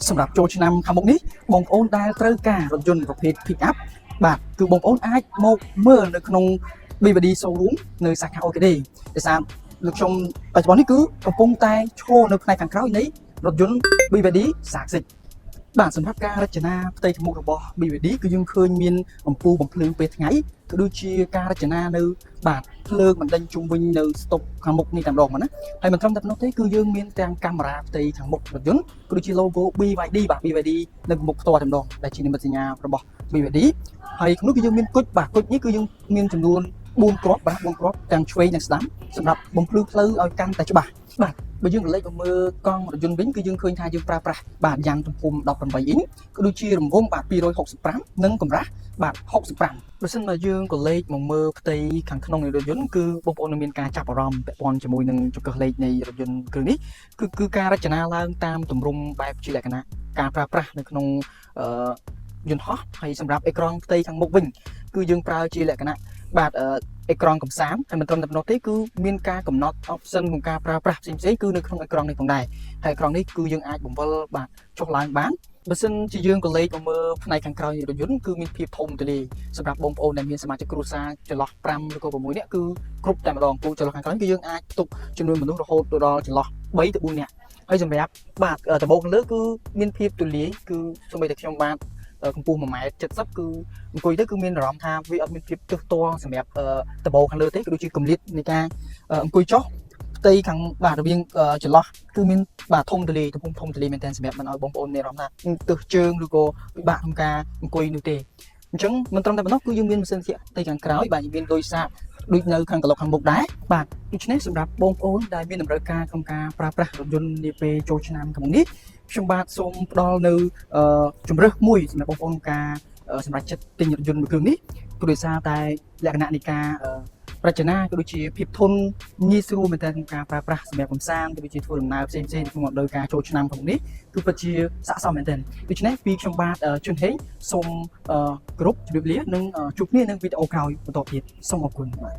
សម្រាប់ចូលឆ្នាំខាងមុខនេះបងប្អូនដែលត្រូវការរថយន្តប្រភេទ pick up បាទគឺបងប្អូនអាចមកមើលនៅក្នុង BVD showroom នៅសាខា OKD ដោយសារលោកខ្ញុំបច្ចុប្បន្ននេះគឺកំពុងតែឈរនៅផ្នែកខាងក្រោយនៃរថយន្ត BVD សាកសិកបាទសម្រាប់ការរចនាផ្ទៃខាងមុខរបស់ BVD គឺយើងឃើញមានអំពូលបំភ្លឺពេលថ្ងៃក៏ដូចជាការរចនានៅបាទភ្លើងបណ្ដេញជុំវិញនៅស្តុបខាងមុខនេះតែម្ដងណាហើយមិនត្រឹមតែប៉ុណ្ណោះទេគឺយើងមានទាំងកាមេរ៉ាផ្ទៃខាងមុខរថយន្តក៏ដូចជា logo BYD បាទ BYD នៅមុខផ្ទាល់តែម្ដងដែលជានិមិត្តសញ្ញារបស់ BYD ហើយក្នុងនោះគឺយើងមានគុជបាទគុជនេះគឺយើងមានចំនួន4គ្រាប់បាទ4គ្រាប់ទាំងឆ្វេងនិងស្ដាំសម្រាប់បំភ្លឺផ្លូវឲ្យកាន់តែច្បាស់បាទបើយើងកលេចមកមើលកង់រថយន្តវិញគឺយើងឃើញថាយើងប្រើប្រាស់បាទយ៉ាងទំហំ18អ៊ីងក៏ដូចជារង្វង់បាទ265និងកម្រាស់បាទ65បើសិនមកយើងកលេចមកមើលផ្ទៃខាងក្នុងនៃរថយន្តគឺបងប្អូននឹងមានការចាប់អារម្មណ៍ពាក់ព័ន្ធជាមួយនឹងចង្កឹះលេខនៃរថយន្តគ្រឿងនេះគឺការរចនាឡើងតាមទម្រង់បែបជាលក្ខណៈការប្រើប្រាស់នៅក្នុងយន្តហោះហើយសម្រាប់អេក្រង់ផ្ទៃខាងមុខវិញគឺយើងប្រើជាលក្ខណៈបាទអេក្រង់កំសាន្តហើយមិនត្រឹមតែប៉ុណ្ណោះទេគឺមានការកំណត់ option ក្នុងការប្រើប្រាស់ផ្សេងៗគឺនៅក្នុងអេក្រង់នេះផងដែរហើយអេក្រង់នេះគឺយើងអាចបង្វិលបាទចុះឡើងបានបើសិនជាយើងក៏លេខមកមើលផ្នែកខាងក្រោយនៃរថយន្តគឺមានភាពធំទូលាយសម្រាប់បងប្អូនដែលមានសមាជិកគ្រួសារចន្លោះ5ឬក៏6នាក់គឺគ្រប់តែម្ដងពូចន្លោះខាងក្រោយគឺយើងអាចផ្ទុកចំនួនមនុស្សរហូតដល់ចន្លោះ3ទៅ4នាក់ហើយសម្រាប់បាទដំបូងខាងលើគឺមានភាពទូលាយគឺសូម្បីតែខ្ញុំបាទកម្ពស់1.70 ម៉ែត្រគឺអង្គុយទៅគឺមានអារម្មណ៍ថាវាអត់មានភាពទើសទាល់សម្រាប់ដំបូងខាងលើទេក៏ដូចជាកម្រិតនៃការអង្គុយចុះផ្ទៃខាងបាទរវាងចន្លោះគឺមានបាទធំទូលាយទំហំធំទូលាយមែនទែនសម្រាប់មិនឲ្យបងប្អូនមានអារម្មណ៍ថាទើសជើងឬក៏ពិបាកក្នុងការអង្គុយនោះទេអញ្ចឹងមិនត្រឹមតែប៉ុណ្ណោះគឺយើងមានម៉ាស៊ីនត្រជាក់ផ្ទៃខាងក្រោយបាទយើងមានលុយសាកដូចនៅខាងក្លុកខាងមុខដែរបាទដូច្នេះសម្រាប់បងប្អូនដែលមានតម្រូវការក្នុងការប្រើប្រាស់រថយន្តនាពេលចូលឆ្នាំខាងមុខនេះខ្ញុំបាទសូមផ្ដល់នៅជំរើសមួយសម្រាប់បងប្អូនក្នុងការសម្រាប់ចិត្តទិញរថយន្តមួយគ្រឿងនេះគឺដោយសារតែលក្ខណៈនៃការរចនាក៏ដូចជាភាពធន់ងាយស្រួលមែនទែនក្នុងការប្រើប្រាស់សម្រាប់កំសាន្តក៏ដូចជាធ្វើដំណើរផ្សេងៗក្នុងរដូវកាលចូលឆ្នាំខាងនេះគឺពិតជាស័ក្តិសមមែនទែនដូច្នេះពីខ្ញុំបាទជុនហេងសូមគោរពជម្រាបលានិងជួបគ្នានៅវីដេអូក្រោយបន្តទៀតសូមអរគុណបាទ